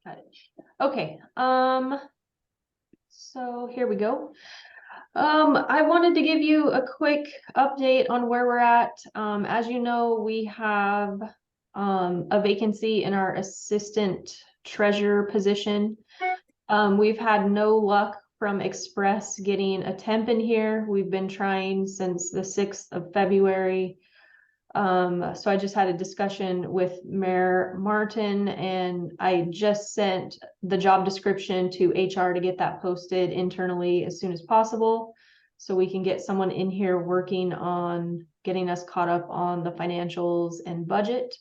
Got it. Okay, so here we go. I wanted to give you a quick update on where we're at. As you know, we have a vacancy in our assistant treasurer position. We've had no luck from Express getting a temp in here. We've been trying since the 6th of February. So I just had a discussion with Mayor Martin, and I just sent the job description to HR to get that posted internally as soon as possible, so we can get someone in here working on getting us caught up on the financials and budget.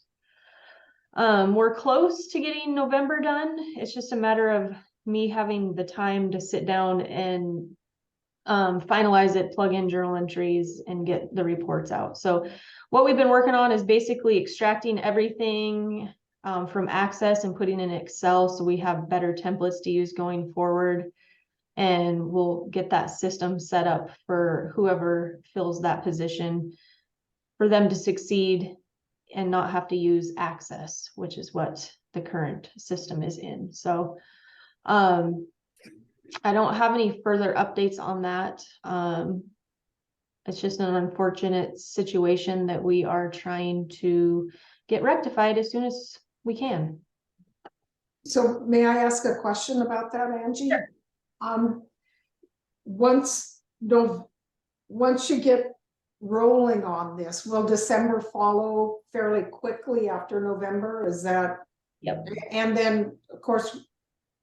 We're close to getting November done. It's just a matter of me having the time to sit down and finalize it, plug in journal entries, and get the reports out. So what we've been working on is basically extracting everything from Access and putting in Excel, so we have better templates to use going forward. And we'll get that system set up for whoever fills that position, for them to succeed and not have to use Access, which is what the current system is in. So I don't have any further updates on that. It's just an unfortunate situation that we are trying to get rectified as soon as we can. So may I ask a question about that, Angie? Sure. Once you get rolling on this, will December follow fairly quickly after November? Is that? Yep. And then, of course,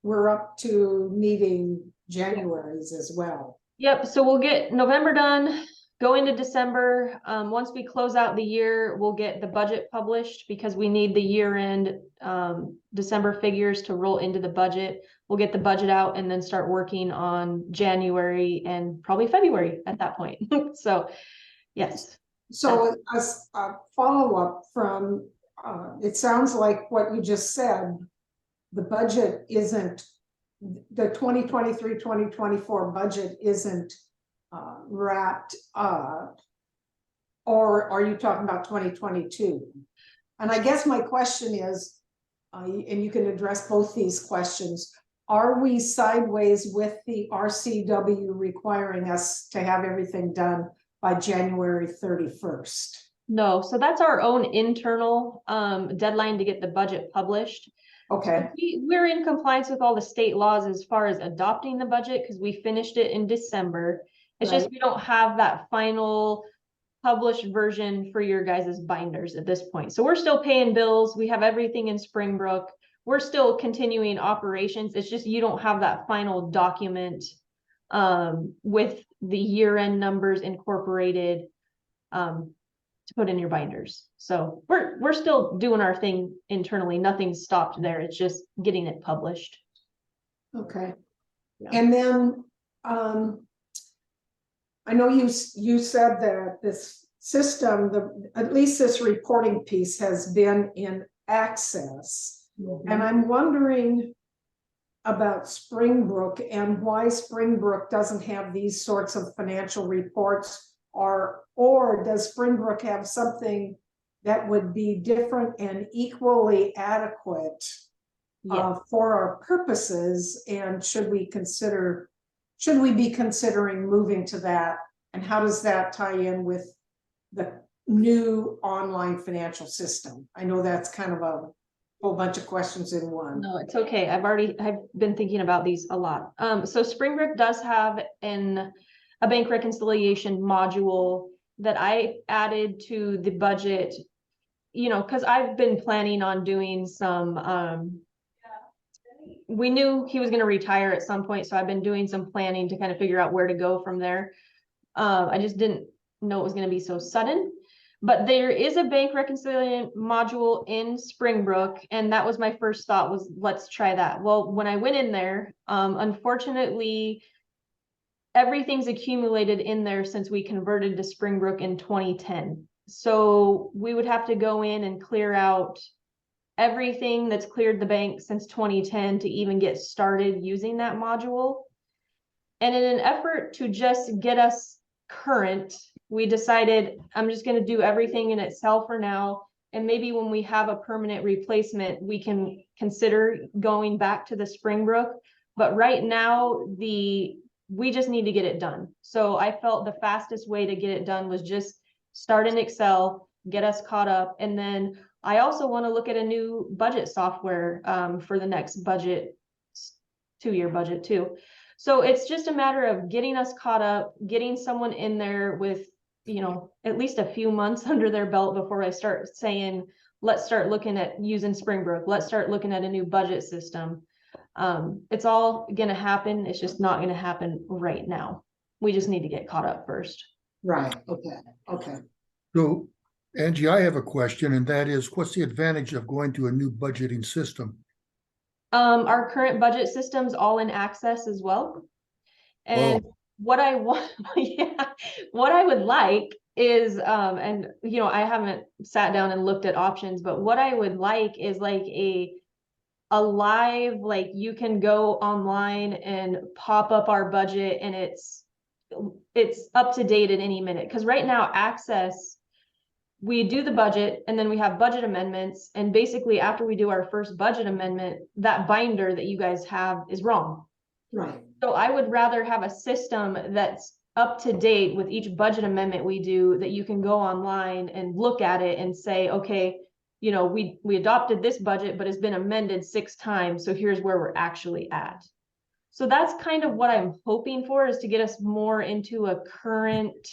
we're up to meeting January's as well. Yep, so we'll get November done, go into December. Once we close out the year, we'll get the budget published, because we need the year-end December figures to roll into the budget. We'll get the budget out and then start working on January and probably February at that point. So, yes. So as a follow-up from, it sounds like what you just said, the budget isn't, the 2023-2024 budget isn't wrapped up, or are you talking about 2022? And I guess my question is, and you can address both these questions, are we sideways with the RCW requiring us to have everything done by January 31st? No, so that's our own internal deadline to get the budget published. Okay. We're in compliance with all the state laws as far as adopting the budget, because we finished it in December. It's just we don't have that final published version for your guys' binders at this point. So we're still paying bills. We have everything in Springbrook. We're still continuing operations. It's just you don't have that final document with the year-end numbers incorporated to put in your binders. So we're still doing our thing internally. Nothing's stopped there. It's just getting it published. Okay. Yeah. And then I know you said that this system, at least this reporting piece, has been in Access. Mm-hmm. And I'm wondering about Springbrook and why Springbrook doesn't have these sorts of financial reports, or does Springbrook have something that would be different and equally adequate for our purposes? And should we be considering moving to that? And how does that tie in with the new online financial system? I know that's kind of a whole bunch of questions in one. No, it's okay. I've been thinking about these a lot. So Springbrook does have a bank reconciliation module that I added to the budget, because I've been planning on doing some, we knew he was going to retire at some point, so I've been doing some planning to kind of figure out where to go from there. I just didn't know it was going to be so sudden. But there is a bank reconciliation module in Springbrook, and that was my first thought, was let's try that. Well, when I went in there, unfortunately, everything's accumulated in there since we converted to Springbrook in 2010. So we would have to go in and clear out everything that's cleared the bank since 2010 to even get started using that module. And in an effort to just get us current, we decided I'm just going to do everything in Excel for now. And maybe when we have a permanent replacement, we can consider going back to the Springbrook. But right now, we just need to get it done. So I felt the fastest way to get it done was just start in Excel, get us caught up. And then I also want to look at a new budget software for the next budget, 2-year budget too. So it's just a matter of getting us caught up, getting someone in there with, you know, at least a few months under their belt before I start saying, let's start looking at using Springbrook. Let's start looking at a new budget system. It's all gonna happen. It's just not gonna happen right now. We just need to get caught up first. Right, okay. So Angie, I have a question, and that is, what's the advantage of going to a new budgeting system? Our current budget system's all in Access as well. And what I want, yeah, what I would like is, and you know, I haven't sat down and looked at options, but what I would like is like a live, like you can go online and pop up our budget and it's up to date at any minute. Cause right now Access, we do the budget and then we have budget amendments. And basically after we do our first budget amendment, that binder that you guys have is wrong. Right. So I would rather have a system that's up to date with each budget amendment we do, that you can go online and look at it and say, okay, you know, we adopted this budget, but it's been amended 6 times. So here's where we're actually at. So that's kind of what I'm hoping for, is to get us more into a current,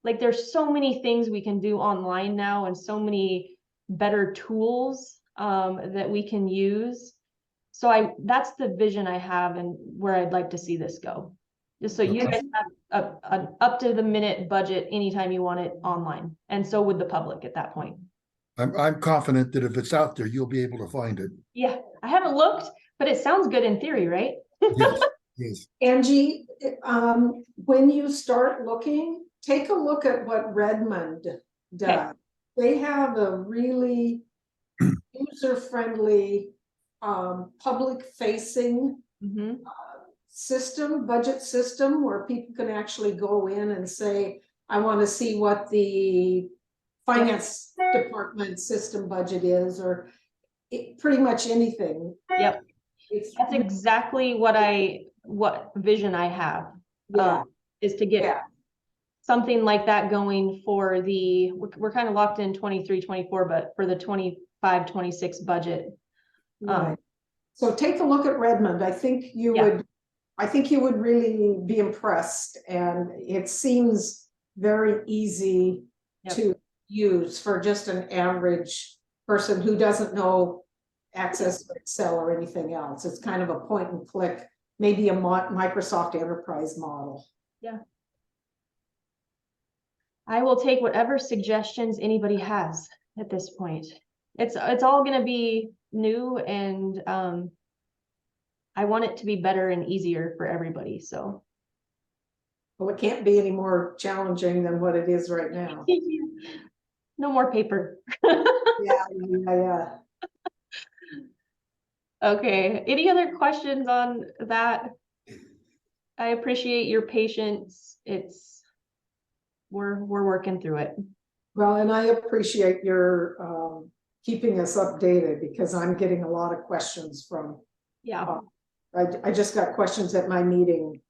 like there's so many things we can do online now and so many better tools that we can use. So that's the vision I have and where I'd like to see this go. Just so you guys have an up to the minute budget anytime you want it online. And so would the public at that point. I'm confident that if it's out there, you'll be able to find it. Yeah, I haven't looked, but it sounds good in theory, right? Yes, yes. Angie, when you start looking, take a look at what Redmond does. Okay. They have a really user-friendly, public-facing Mm-hmm. system, budget system, where people can actually go in and say, I want to see what the finance department system budget is, or pretty much anything. Yep. That's exactly what vision I have. Yeah. Is to get something like that going for we're kind of locked in 23-24, but for the 25-26 budget. Right. So take a look at Redmond. I think you would really be impressed, and it seems very easy to use for just an average person who doesn't know Access or Excel or anything else. It's kind of a point and click, maybe a Microsoft Enterprise model. Yeah. I will take whatever suggestions anybody has at this point. It's all going to be new, and I want it to be better and easier for everybody. So, well, it can't be any more challenging than what it is right now. No more paper. Yeah. Okay. Any questions on that? I appreciate your patience. We're working through it. Well, and I appreciate your keeping us updated, because I'm getting a lot of questions from. Yeah. I just got questions at my meeting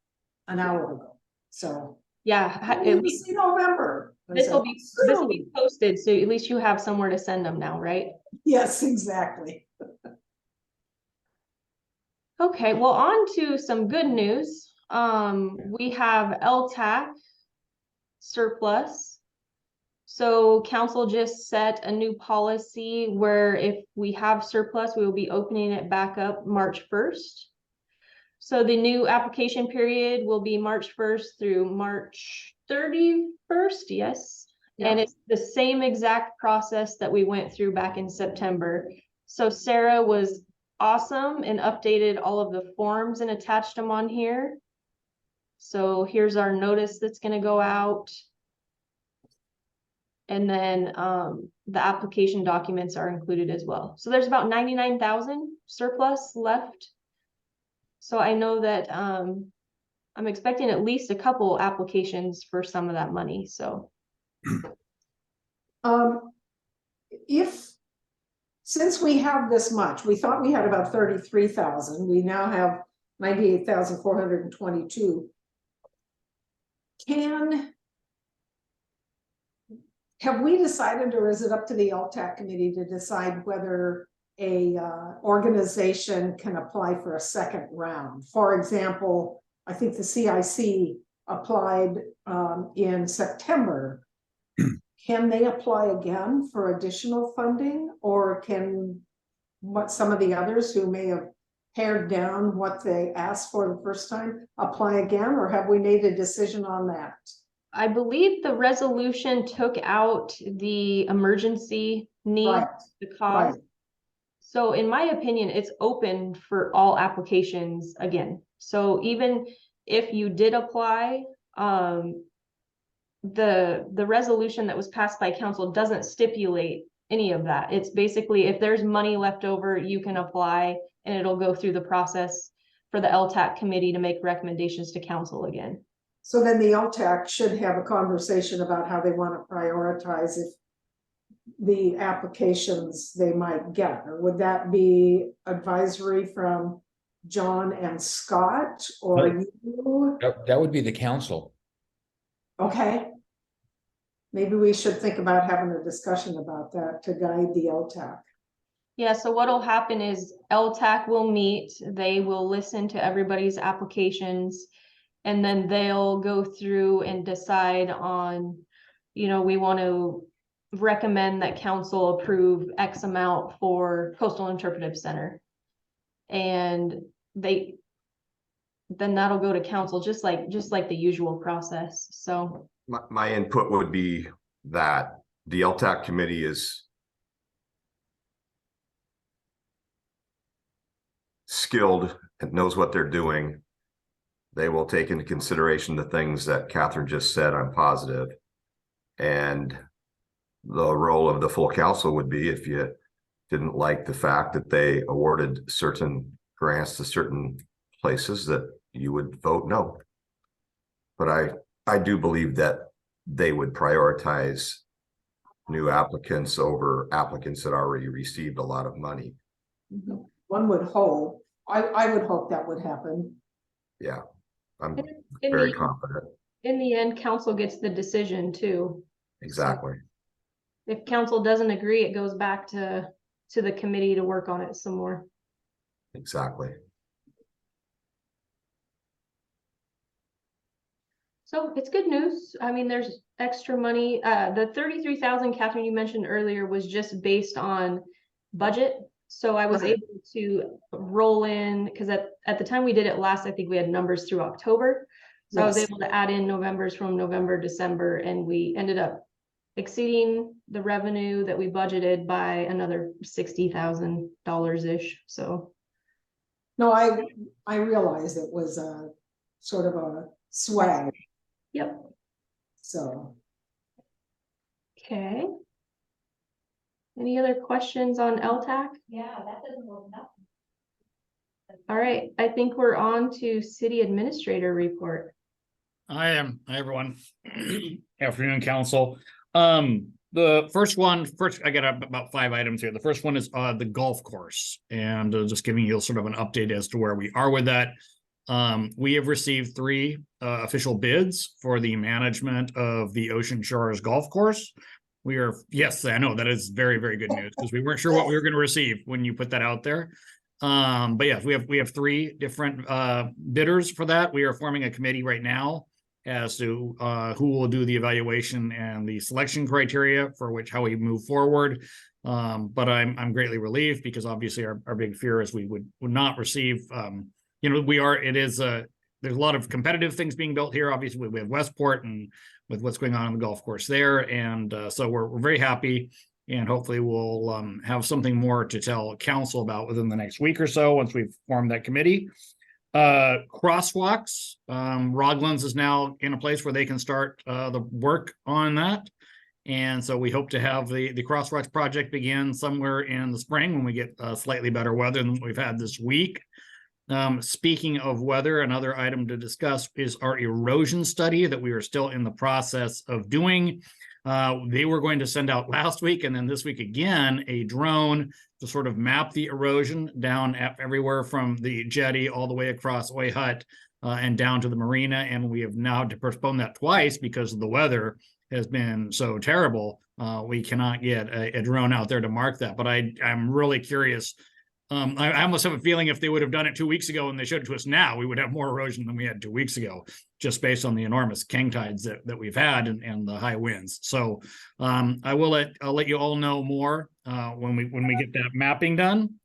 an hour ago. So yeah, at least in November. This will be posted, so at least you have somewhere to send them now, right? Yes, exactly. Okay, well, on to some good news. We have LTAC surplus. So council just set a new policy where if we have surplus, we will be opening it back up March 1st. So the new application period will be March 1st through March 31st, yes. Yeah. And it's the same exact process that we went through back in September. So Sarah was awesome and updated all of the forms and attached them on here. So here's our notice that's going to go out. And then the application documents are included as well. So there's about 99,000 surplus left. So I know that I'm expecting at least a couple applications for some of that money. So If since we have this much, we thought we had about 33,000, we now have 98,422. Have we decided, or is it up to the LTAC committee to decide whether a organization can apply for a second round? For example, I think the CIC applied in September. Can they apply again for additional funding, or can some of the others who may have pared down what they asked for the first time apply again, or have we made a decision on that? I believe the resolution took out the emergency need, Right, the cause. right. So in my opinion, it's open for all applications again. So even if you did apply, the resolution that was passed by council doesn't stipulate any of that. It's basically, if there's money left over, you can apply and it'll go through the process for the LTAC committee to make recommendations to council again. So then the LTAC should have a conversation about how they want to prioritize if the applications they might get, or would that be advisory from John and Scott or you? That would be the council. Okay. Maybe we should think about having a discussion about that to guide the LTAC. Yeah, so what'll happen is LTAC will meet, they will listen to everybody's applications, and then they'll go through and decide on, you know, we want to recommend that council approve X amount for Coastal Interpretive Center. And then that'll go to council, just like the usual process. So my input would be that the LTAC committee is skilled and knows what they're doing. They will take into consideration the things that Catherine just said. I'm positive. And the role of the full council would be, if you didn't like the fact that they awarded certain grants to certain places, that you would vote no. But I do believe that they would prioritize new applicants over applicants that already received a lot of money. One would hope. I would hope that would happen. Yeah, I'm in very the, confident. in the end, council gets the decision too. Exactly. If council doesn't agree, it goes back to the committee to work on it some more. Exactly. So it's good news. I mean, there's extra money. The 33,000, Catherine, you mentioned earlier, was just based on budget. So I was Right. able to roll in, because at the time we did it last, I think we had numbers through October. So I was Yes. able to add in November's from November, December, and we ended up exceeding the revenue that we budgeted by another $60,000-ish. So No, I realized it was a sort of a swag, yep. so. Okay. Any other questions on LTAC? Yeah, that doesn't hold nothing. All right, I think we're on to city administrator report. Hi, everyone. Afternoon, council. The first I got about 5 items here. The first one is the golf course, and just giving you sort of an update as to where we are with that. We have received 3 official bids for the management of the Ocean Shores Golf Course. Yes, I know that is very, very good news, because we weren't sure what we were going to receive when you put that out there. But yes, we have 3 different bidders for that. We are forming a committee right now as to who will do the evaluation and the selection criteria for how we move forward. But I'm greatly relieved, because obviously our big fear is we would not receive. There's a lot of competitive things being built here. Obviously, we have Westport and with what's going on the golf course there, and so we're very happy. And hopefully we'll have something more to tell council about within the next week or so, once we've formed that committee. Crosswalks, Roglands is now in a place where they can start the work on that. And so we hope to have the Crosswalks project begin somewhere in the spring, when we get slightly better weather than what we've had this week. Speaking of weather, another item to discuss is our erosion study that we are still in the process of doing. They were going to send out last week and then this week again, a drone to sort of map the erosion down everywhere from the jetty all the way across Oi Hut and down to the marina. And we have now to postpone that twice because the weather has been so terrible. We cannot get a drone out there to mark that. But I'm really curious. I almost have a feeling if they would have done it 2 weeks ago and they showed it to us now, we would have more erosion than we had 2 weeks ago, just based on the enormous king tides that we've had and the high winds. So I'll let you all know more when we get that mapping done.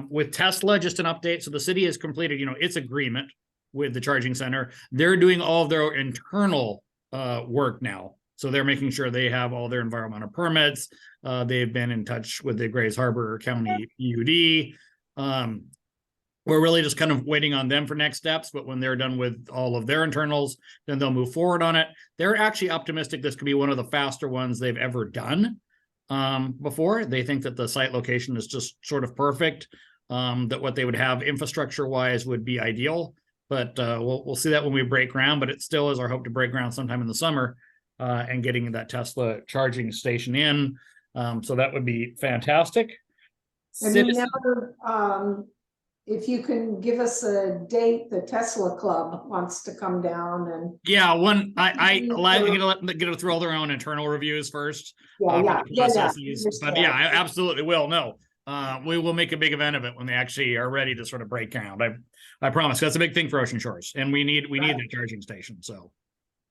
With Tesla, just an update. So the city has completed, its agreement with the charging center. They're doing all of their internal work now. So they're making sure they have all their environmental permits. They've been in touch with the Grays Harbor County PUD. We're really just kind of waiting on them for next steps, but when they're done with all of their internals, then they'll move forward on it. They're actually optimistic this could be one of the faster ones they've ever done before. They think that the site location is just sort of perfect, that what they would have infrastructure-wise would be ideal, but we'll see that when we break ground, but it still is our hope to break ground sometime in the summer and getting that Tesla charging station in. So that would be fantastic. And remember, if you can give us a date, the Tesla Club wants to come down and. Yeah, I get it through all their own internal reviews first. Yeah. But yeah, I absolutely will. No, we will make a big event of it when they actually are ready to sort of break ground. I promise. That's a big thing for Ocean Shores, and we need that charging station. So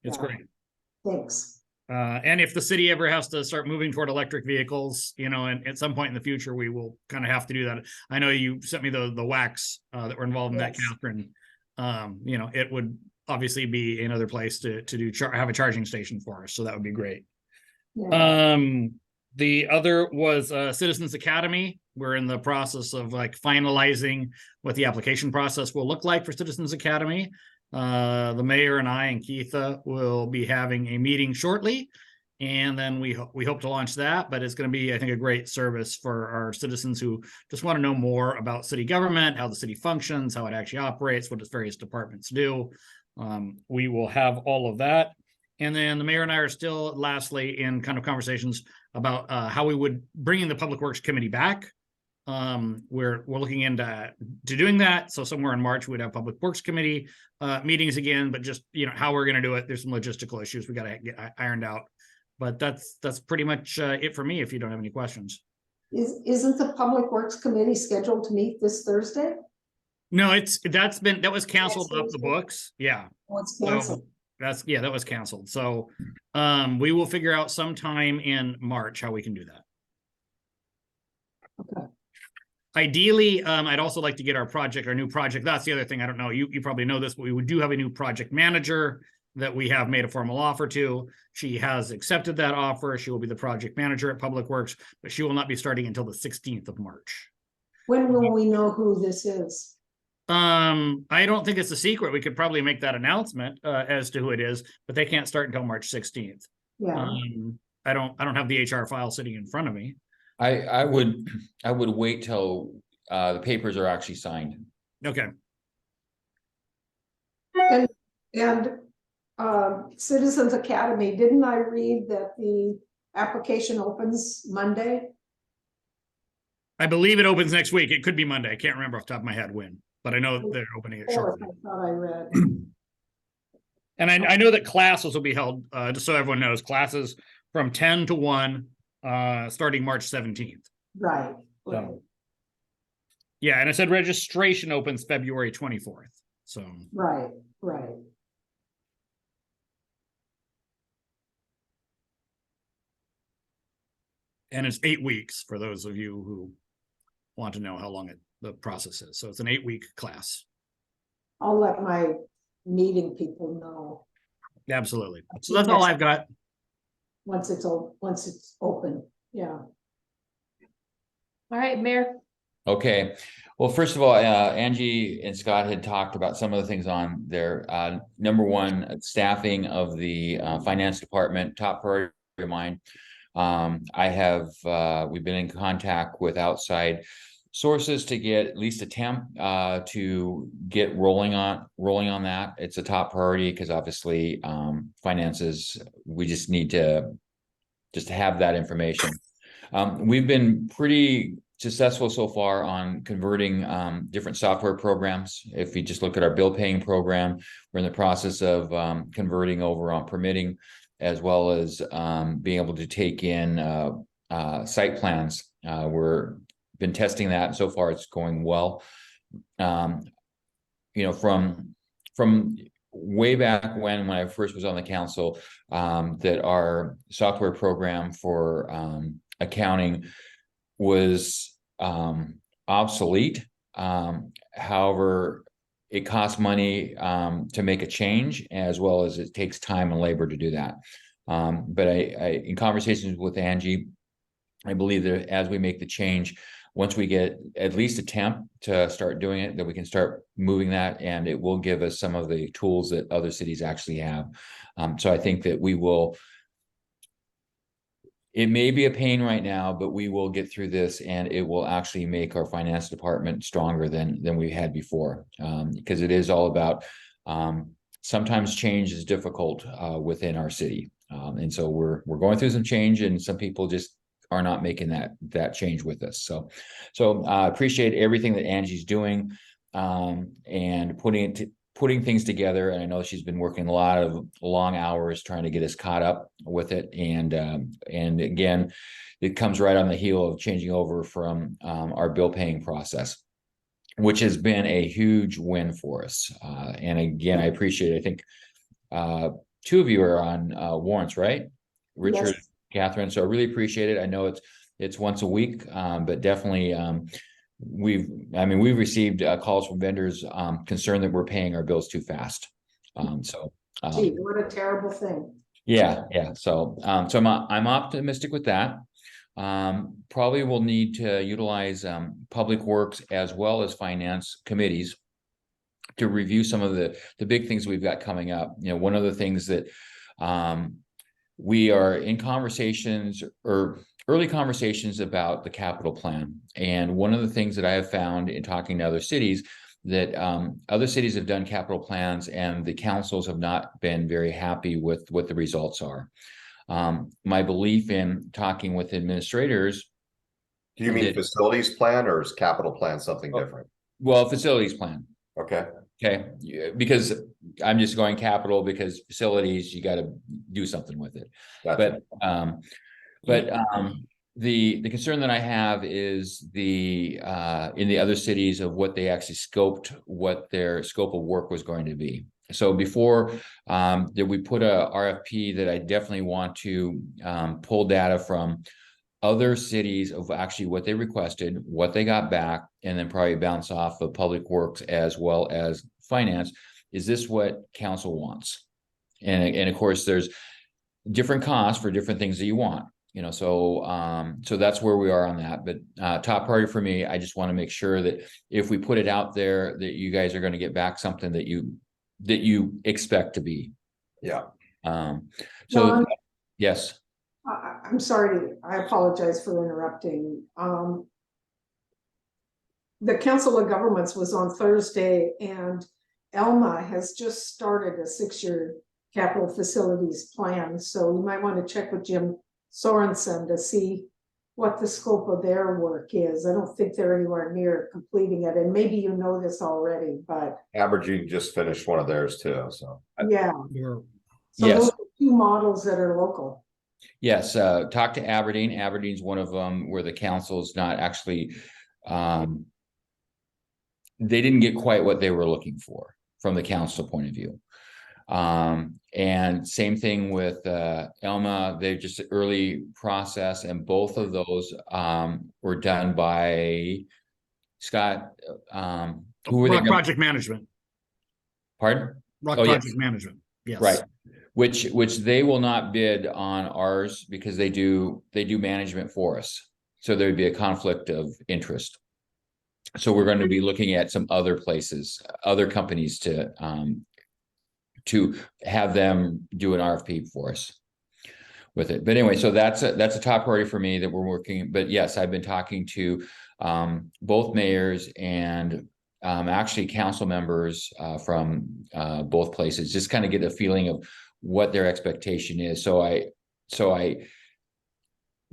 it's great. Thanks. And if the city ever has to start moving toward electric vehicles, and at some point in the future, we will kind of have to do that. I know you sent me the wax that were involved in that, Catherine. It would obviously be another place to have a charging station for us. So that would be great. Yeah. The other was Citizens Academy. We're in the process of finalizing what the application process will look like for Citizens Academy. The mayor and I and Keitha will be having a meeting shortly, and then we hope to launch that. But it's going to be, I think, a great service for our citizens who just want to know more about city government, how the city functions, how it actually operates, what its various departments do. We will have all of that. And then the mayor and I are still, lastly, in kind of conversations about how we would bring in the Public Works Committee back. We're looking into doing that. So somewhere in March, we'd have Public Works Committee meetings again, but just, how we're going to do it. There's some logistical issues we got to get ironed out, but that's pretty much it for me. If you don't have any questions. Isn't the Public Works Committee scheduled to meet this Thursday? No, that was canceled off the books. Yeah. Oh, it's canceled. So that was canceled. So we will figure out sometime in March how we can do that. Okay. Ideally, I'd also like to get our new project. That's the other thing. I don't know. You probably know this, but we do have a new project manager that we have made a formal offer to. She has accepted that offer. She will be the project manager at Public Works, but she will not be starting until the 16th of March. When will we know who this is? I don't think it's a secret. We could probably make that announcement as to who it is, but they can't start until March 16th. Yeah. I don't have the HR file sitting in front of me. I would wait till the papers are actually signed. Okay. And Citizens Academy, didn't I read that the application opens Monday? I believe it opens next week. It could be Monday. I can't remember off the top of my head when, but I know they're opening it shortly. I thought I read. And I know that classes will be held, just so everyone knows, classes from 10 to 1, starting March 17th. Right. So, yeah, and I said registration opens February 24th. So Right. And it's 8 weeks for those of you who want to know how long the process is. So it's an 8-week class. I'll let my meeting people know. Absolutely. So that's all I've got. Once it's open. Yeah. All right, Mayor. Okay. Well, first of all, Angie and Scott had talked about some of the things on there. Number one, staffing of the finance department, top priority of mine. We've been in contact with outside sources to get at least a temp to get rolling on that. It's a top priority because obviously finances, we just need to just to have that information. We've been pretty successful so far on converting different software programs. If you just look at our bill paying program, we're in the process of converting over on permitting, as well as being able to take in site plans. We're been testing that, and so far it's going well. From way back when I first was on the council, that our software program for accounting was obsolete. However, it costs money to make a change, as well as it takes time and labor to do that. But I in conversations with Angie, I believe that as we make the change, once we get at least a temp to start doing it, that we can start moving that, and it will give us some of the tools that other cities actually have. So I think that we will. It may be a pain right now, but we will get through this, and it will actually make our finance department stronger than we had before. Because it is all about sometimes change is difficult within our city, and so we're going through some change, and some people just are not making that change with us. So I appreciate everything that Angie's doing and putting things together. And I know she's been working a lot of long hours trying to get us caught up with it. And again, it comes right on the heel of changing over from our bill paying process, which has been a huge win for us. And again, I appreciate it. I think two of you are on warrants, right? Richard, Yes. Catherine. So I really appreciate it. I know it's once a week, but definitely we've received calls from vendors concerned that we're paying our bills too fast. Gee, what a terrible thing. Yeah. So I'm optimistic with that. Probably will need to utilize public works as well as finance committees to review some of the big things we've got coming up. One of the things that we are in conversations or early conversations about the capital plan. And one of the things that I have found in talking to other cities, that other cities have done capital plans and the councils have not been very happy with what the results are. My belief in talking with administrators. Do you mean facilities plan, or is capital plan something different? Well, facilities plan. Okay. Okay, because I'm just going capital because facilities, you got to do something with it. Gotcha. But the concern that I have is in the other cities of what they actually scoped, what their scope of work was going to be. So before that we put a RFP, that I definitely want to pull data from other cities of actually what they requested, what they got back, and then probably bounce off of public works as well as finance. Is this what council wants? And of course, there's different costs for different things that you want. So that's where we are on that. But top priority for me, I just want to make sure that if we put it out there, that you guys are going to get back something that you expect to be. Yeah. John? Yes. I'm sorry, I apologize for interrupting. The Council of Governments was on Thursday, and Elma has just started a 6-year capital facilities plan. So you might want to check with Jim Sorensen to see what the scope of their work is. I don't think they're anywhere near completing it. And maybe you know this already, but Aberdeen just finished one of theirs too. So yeah. So Yes. those are 2 models that are local. Yes, talk to Aberdeen. Aberdeen's one of them where the council's not actually, they didn't get quite what they were looking for from the council point of view. And same thing with Elma. They're just an early process, and both of those were done by Scott. Who were Rock they? Project Management. Pardon? Rock Oh, yes. Project Management. Yes. Right. Which they will not bid on ours because they do management for us. So there would be a conflict of interest. So we're going to be looking at some other places, other companies to have them do an RFP for us with it. But anyway, so that's a top priority for me that we're working. But yes, I've been talking to both mayors and actually council members from both places, just kind of get a feeling of what their expectation is. So I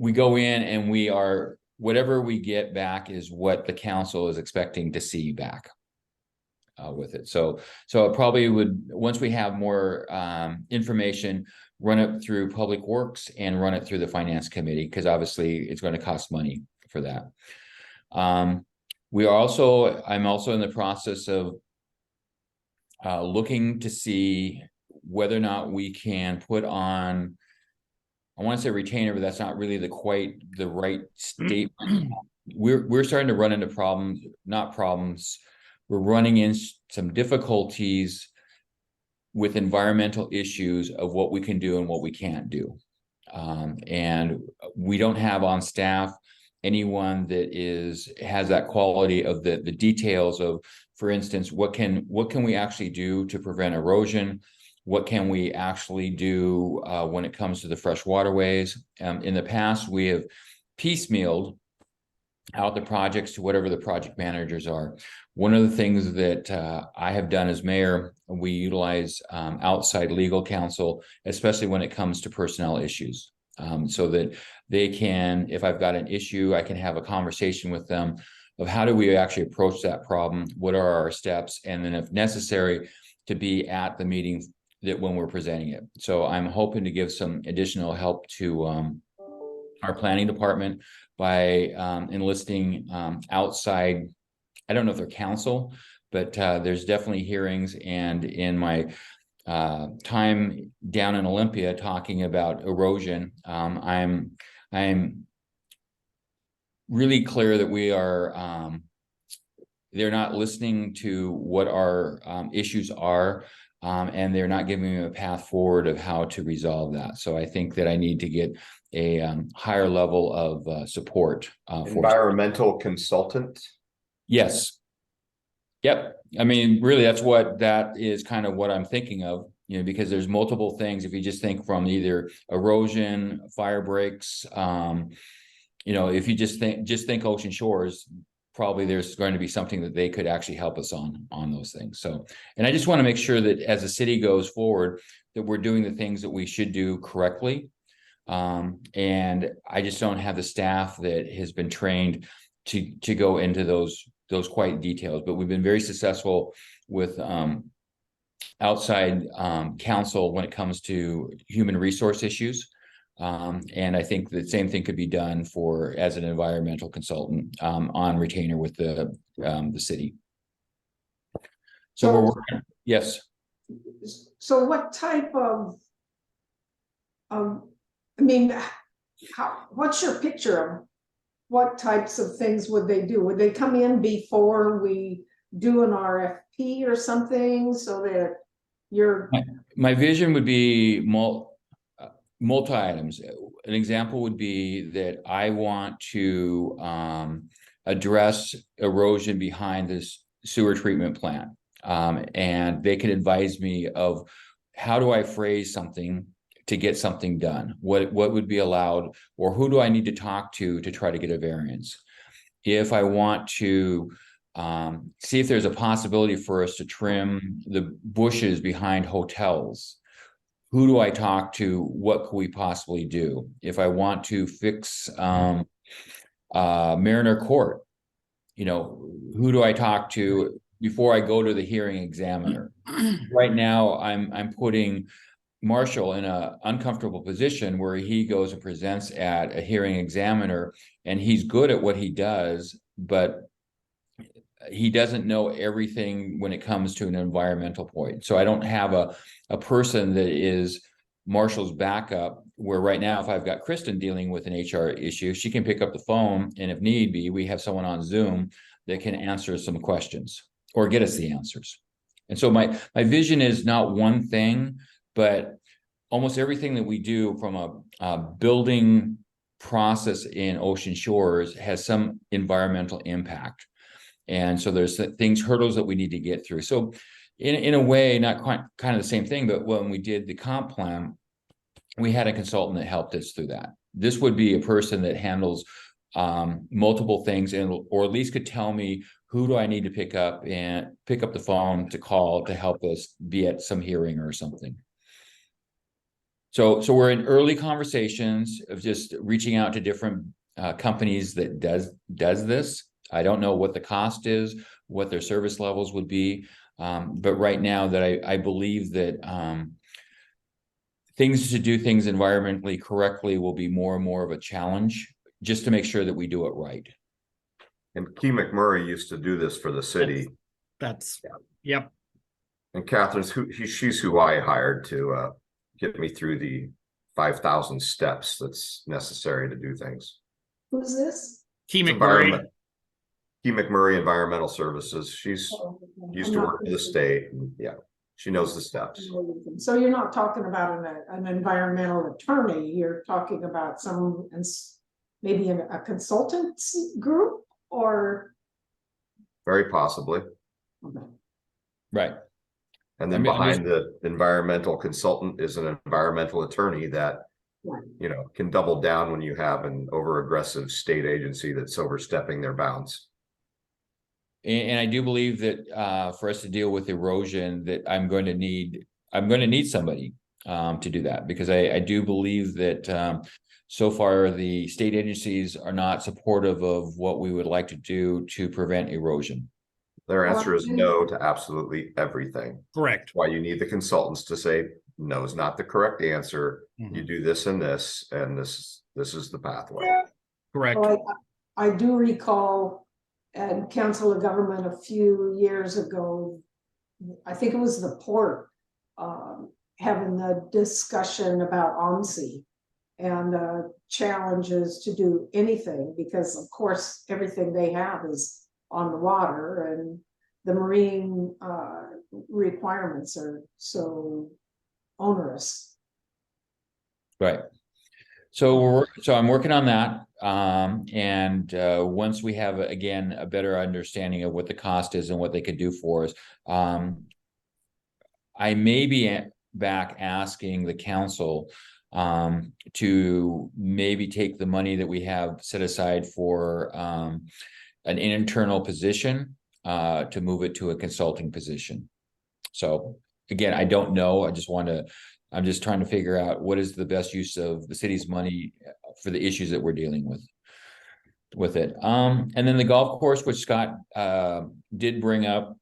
we go in and we are, whatever we get back is what the council is expecting to see back with it. So it probably would, once we have more information, run it through Public Works and run it through the Finance Committee, because obviously it's going to cost money for that. I'm also in the process of looking to see whether or not we can put on, I want to say retainer, but that's not really quite the right statement. We're starting to run into we're running in some difficulties with environmental issues of what we can do and what we can't do. And we don't have on staff anyone that has that quality of the details of, for instance, what can we actually do to prevent erosion? What can we actually do when it comes to the fresh waterways? In the past, we have piecemealed out the projects to whatever the project managers are. One of the things that I have done as mayor, we utilize outside legal counsel, especially when it comes to personnel issues, so that they can, if I've got an issue, I can have a conversation with them of how do we actually approach that problem, what are our steps, and then if necessary, to be at the meeting that when we're presenting it. So I'm hoping to give some additional help to our planning department by enlisting outside, I don't know if they're counsel, but there's definitely hearings. And in my time down in Olympia talking about erosion, I'm really clear that we are, they're not listening to what our issues are, and they're not giving me a path forward of how to resolve that. So I think that I need to get a higher level of support. Environmental consultant? Yes. Yep. I mean, really, that is kind of what I'm thinking of, because there's multiple things. If you just think from either erosion, fire breaks, if you just think Ocean Shores, probably there's going to be something that they could actually help us on those things. So, and I just want to make sure that as the city goes forward, that we're doing the things that we should do correctly. And I just don't have the staff that has been trained to go into those quite details, but we've been very successful with outside counsel when it comes to human resource issues. And I think the same thing could be done as an environmental consultant on retainer with the city. So we're working. Yes. So what type of, what's your picture of what types of things would they do? Would they come in before we do an RFP or something so that you're... My vision would be multi-items. An example would be that I want to address erosion behind this sewer treatment plant. And they can advise me of how do I phrase something to get something done? What would be allowed, or who do I need to talk to try to get a variance? If I want to see if there's a possibility for us to trim the bushes behind hotels, who do I talk to? What could we possibly do? If I want to fix Mariner Court, who do I talk to before I go to the hearing examiner? Right now, I'm putting Marshall in an uncomfortable position where he goes and presents at a hearing examiner, and he's good at what he does, but he doesn't know everything when it comes to an environmental point. So I don't have a person that is Marshall's backup, where right now, if I've got Kristen dealing with an HR issue, she can pick up the phone, and if need be, we have someone on Zoom that can answer some questions or get us the answers. And so my vision is not one thing, but almost everything that we do from a building process in Ocean Shores has some environmental impact. And so there's hurdles that we need to get through. So in a way, not quite kind of the same thing, but when we did the comp plan, we had a consultant that helped us through that. This would be a person that handles multiple things, or at least could tell me who do I need to pick up the phone to call to help us be at some hearing or something. So we're in early conversations of just reaching out to different companies that does this. I don't know what the cost is, what their service levels would be. But right now that I believe that things to do things environmentally correctly will be more and more of a challenge, just to make sure that we do it right. And Key McMurray used to do this for the city. That's, yep. And she's who I hired to get me through the 5,000 steps that's necessary to do things. Who's this? Key It's McMurray. Key McMurray Environmental Services. She's Oh, okay. used I'm to not work for the thinking- state, and yeah, she knows the steps. So you're not talking about an environmental attorney, you're talking about some, maybe a consultant group or? Very possibly. Okay. Right. And then I'm behind the environmental consultant is an environmental attorney that, Right. you know, can double down when you have an over-aggressive state agency that's overstepping their bounds. And I do believe that for us to deal with erosion, that I'm going to need somebody to do that, because I do believe that so far the state agencies are not supportive of what we would like to do to prevent erosion. Their Well, answer is I- no to absolutely everything. Correct. Why you need the consultants to say, no is not the correct answer. You do this and this, and this is the pathway. Correct. Well, I do recall at Council of Government a few years ago, I think it was the port, having the discussion about OMSI and challenges to do anything, because of course, everything they have is on the water, and the marine requirements are so onerous. Right. So I'm working on that. And once we have, again, a better understanding of what the cost is and what they could do for us, I may be back asking the council to maybe take the money that we have set aside for an internal position to move it to a consulting position. So again, I don't know. I'm just trying to figure out what is the best use of the city's money for the issues that we're dealing with it. And then the golf course, which Scott did bring up,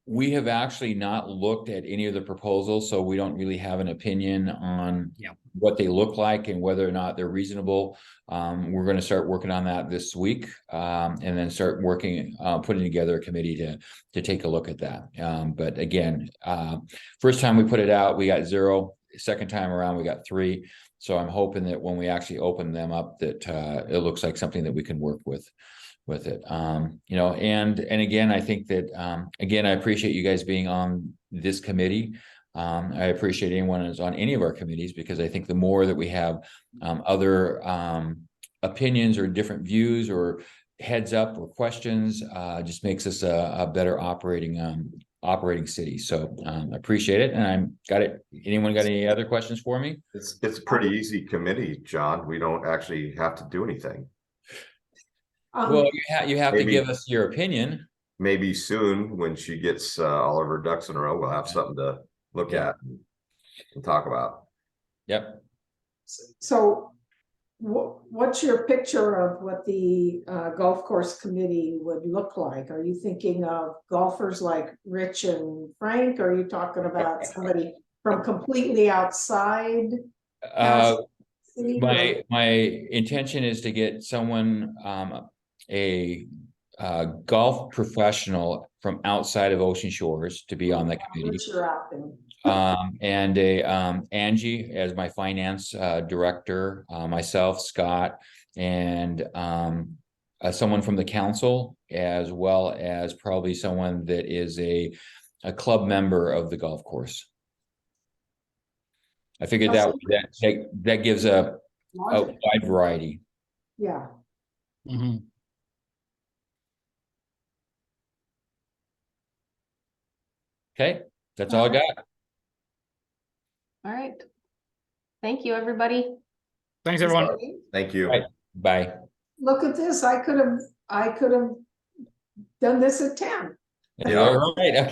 we have actually not looked at any of the proposals, so we don't really have an opinion on what they look like and whether or not they're reasonable. We're going to start working on that this week, and then start putting together a committee to take a look at that. But again, first time we put it out, we got 0. Second time around, we got 3. So I'm hoping that when we actually open them up, that it looks like something that we can work with it. You know, and again, I think that again, I appreciate you guys being on this committee. I appreciate anyone who's on any of our committees, because I think the more that we have other opinions or different views or heads up or questions, just makes us a better operating city. So I appreciate it, and I'm got it. Anyone got any other questions for me? It's a pretty easy committee, John. We don't actually have to do anything. Well, you have to maybe- give us your opinion. Maybe soon, when she gets all of her ducks in a row, we'll have something to look at and talk about. Yep. So what's your picture of what the golf course committee would look like? Are you thinking of golfers like Rich and Frank? Or are you talking about somebody from completely outside? City? My intention is to get someone, a golf professional from outside of Ocean Shores to be on that committee. What's your option? And Angie as my finance director, myself, Scott, and someone from the council, as well as probably someone that is a club member of the golf course. I figured that gives a wide variety. Yeah. Mhm. Okay, that's all I got. All right. Thank you, everybody. Thanks, everyone. Thank you. Right. Bye. Look at this. I could have done this at 10. Yeah. All right, okay.